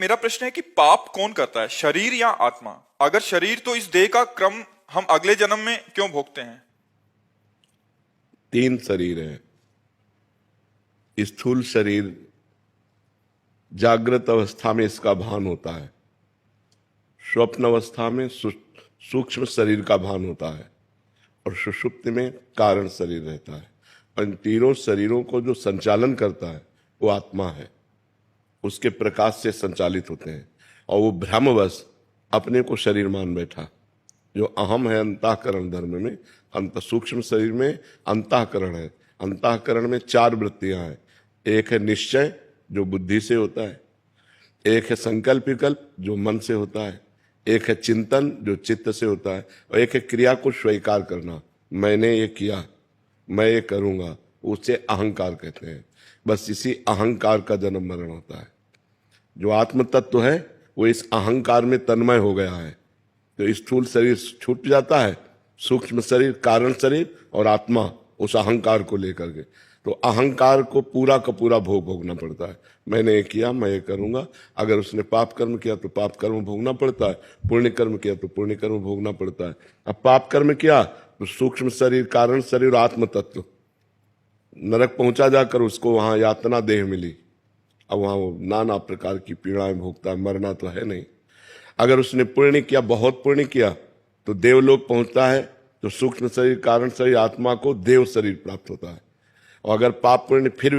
मेरा प्रश्न है कि पाप कौन करता है, शरीर या आत्मा? अगर शरीर तो इस देह का क्रम हम अगले जन्म में क्यों भोगते हैं? 3 शरीर है। स्थूल शरीर जागृत अवस्था में इसका भान होता है, स्वप्न अवस्था में सूक्ष्म शरीर का भान होता है और सुषुप्ति में कारण शरीर रहता है। और इन तीनों शरीरों को जो संचालन करता है वो आत्मा है, उसके प्रकाश से संचालित होते हैं। और वो भ्रमवश अपने को शरीर मान बैठा। जो अहम है अंतःकरण धर्म में, अंत सूक्ष्म शरीर में अंतःकरण है। अंतःकरण में 4 वृत्तियां हैं। एक है निश्चय जो बुद्धि से होता है, एक है संकल्प विकल्प जो मन से होता है, एक है चिंतन जो चित्त से होता है, और एक है क्रिया को स्वीकार करना, मैंने ये किया, मैं ये करूंगा, उसे अहंकार कहते हैं। बस इसी अहंकार का जन्म मरण होता है। जो आत्म तत्व है वो इस अहंकार में तन्मय हो गया है, तो स्थूल शरीर छूट जाता है, सूक्ष्म शरीर, कारण शरीर और आत्मा उस अहंकार को लेकर के। तो अहंकार को पूरा का पूरा भोग भोगना पड़ता है। मैंने ये किया, मैं ये करूंगा। अगर उसने पाप कर्म किया तो पाप कर्म भोगना पड़ता है, पुण्य कर्म किया तो पुण्य कर्म भोगना पड़ता है। अब पाप कर्म किया तो सूक्ष्म शरीर, कारण शरीर, आत्म तत्व नरक पहुंचा जाकर उसको वहां यातना देह मिली। अब वहां वो नाना प्रकार की पीड़ाएं भोगता है, मरना तो है नहीं। अगर उसने पुण्य किया, बहुत पुण्य किया, तो देवलोक पहुंचता है, तो सूक्ष्म शरीर, कारण शरीर, आत्मा को देव शरीर प्राप्त होता है। और अगर पाप पुण्य फिर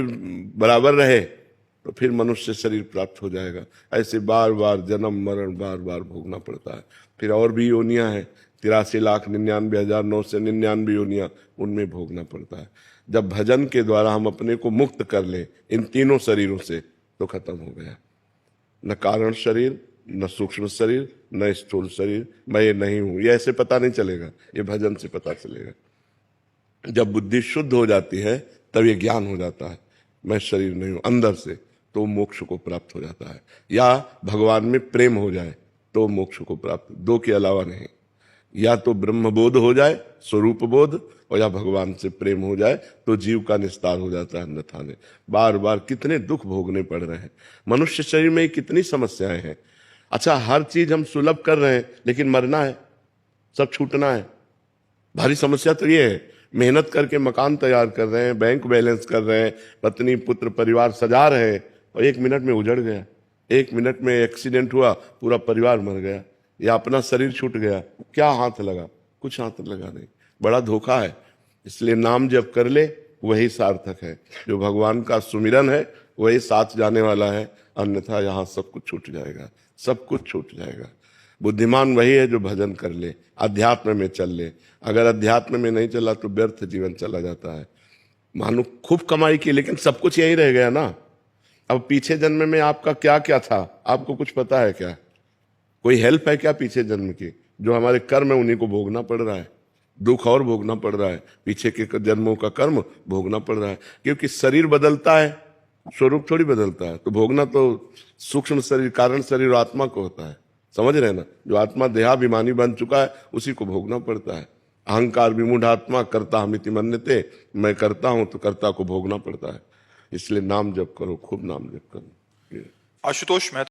बराबर रहे तो फिर मनुष्य शरीर प्राप्त हो जाएगा। ऐसे बार बार जन्म मरण बार बार भोगना पड़ता है। फिर और भी योनियां हैं, 83,99,999 योनियां, उनमें भोगना पड़ता है। जब भजन के द्वारा हम अपने को मुक्त कर लें इन तीनों शरीरों से तो खत्म हो गया। न कारण शरीर, न सूक्ष्म शरीर, न स्थूल शरीर, मैं ये नहीं हूं, ये ऐसे पता नहीं चलेगा, ये भजन से पता चलेगा। जब बुद्धि शुद्ध हो जाती है तब ये ज्ञान हो जाता है, मैं शरीर नहीं हूं अंदर से, तो मोक्ष को प्राप्त हो जाता है। या भगवान में प्रेम हो जाए तो मोक्ष को प्राप्त, 2 के अलावा नहीं। या तो ब्रह्म बोध हो जाए, स्वरूप बोध, और या भगवान से प्रेम हो जाए तो जीव का निस्तार हो जाता है। अन्यथा ने बार बार कितने दुख भोगने पड़ रहे हैं। मनुष्य शरीर में कितनी समस्याएं हैं। अच्छा, हर चीज हम सुलभ कर रहे हैं, लेकिन मरना है, सब छूटना है। भारी समस्या तो ये है। मेहनत करके मकान तैयार कर रहे हैं, बैंक बैलेंस कर रहे हैं, पत्नी पुत्र परिवार सजा रहे हैं, और 1 मिनट में उजड़ गया। 1 मिनट में एक्सीडेंट हुआ, पूरा परिवार मर गया, या अपना शरीर छूट गया। क्या हाथ लगा? कुछ हाथ लगा नहीं। बड़ा धोखा है। इसलिए नाम जप कर ले, वही सार्थक है। जो भगवान का सुमिरन है वही साथ जाने वाला है, अन्यथा यहाँ सब कुछ छूट जाएगा, सब कुछ छूट जाएगा। बुद्धिमान वही है जो भजन कर ले, अध्यात्म में चल ले। अगर अध्यात्म में नहीं चला तो व्यर्थ जीवन चला जाता है। मानो खूब कमाई की, लेकिन सब कुछ यही रह गया ना। अब पीछे जन्म में आपका क्या क्या था, आपको कुछ पता है क्या? कोई हेल्प है क्या पीछे जन्म की? जो हमारे कर्म है उन्हीं को भोगना पड़ रहा है, दुख और भोगना पड़ रहा है, पीछे के जन्मों का कर्म भोगना पड़ रहा है। क्योंकि शरीर बदलता है, स्वरूप थोड़ी बदलता है। तो भोगना तो सूक्ष्म शरीर, कारण शरीर और आत्मा को होता है। समझ रहे ना? जो आत्मा देहाभिमानी बन चुका है उसी को भोगना पड़ता है। अहंकार विमूढ़ आत्मा कर्ता हमिति मन्यते, मैं करता हूं तो कर्ता को भोगना पड़ता है। इसलिए नाम जप करो, खूब नाम जप करो। आशुतोष मेहता।